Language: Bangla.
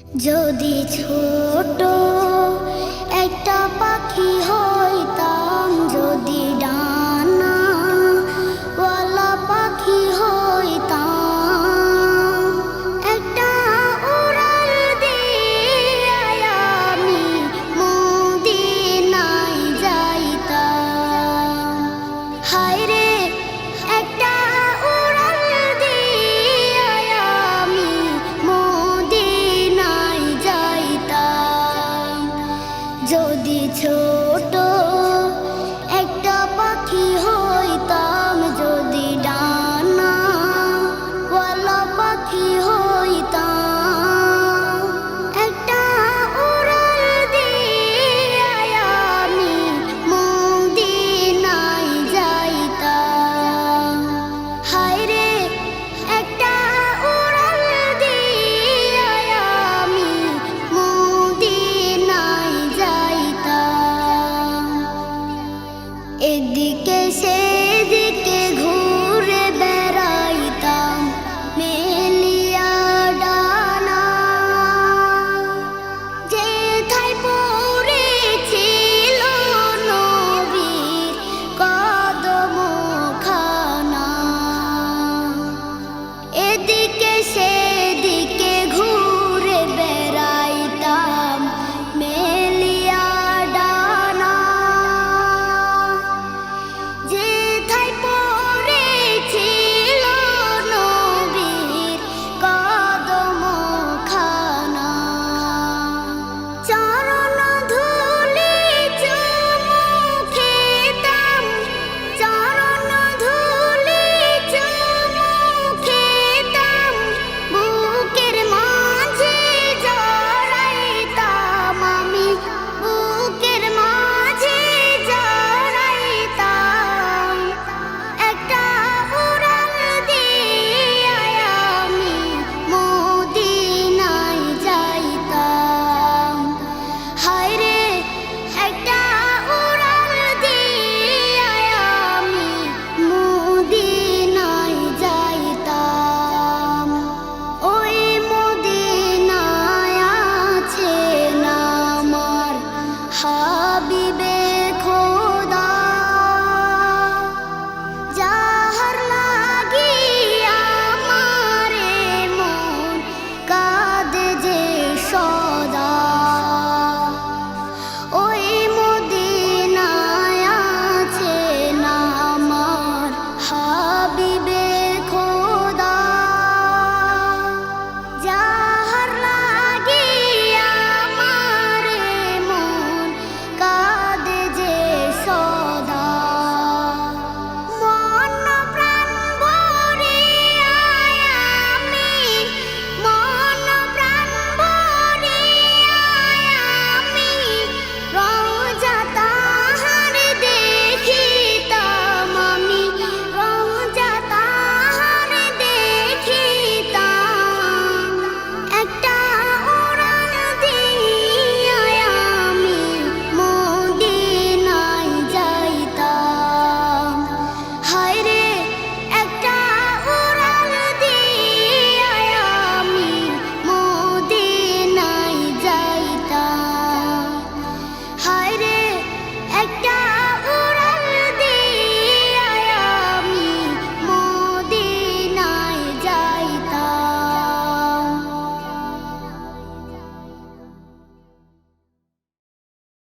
যদি ছোট একটা পাখি হইতাম, যদি ডানাওয়ালা পাখি হইতাম, একটা উড়াল দিয়ে আমি মদিনায় যাইতাম। হায়রে একটা উড়াল দিয়ে আমি মদিনায় যাইতাম। যদি ছোট একটা পাখি হইতাম, যদি ডানাওয়ালা পাখি হইতাম, একটা উড়াল দিয়ে আমি মদিনায় যাইতাম। হায়রে একটা উড়াল দিয়ে আমি মদিনায় যাইতাম। এদিকে সেদিকে ঘুরে বেড়াইতাম মেলিয়া ডানা, যেথায় পড়েছিল নবীর কদমখানা। এদিকে সেদিকে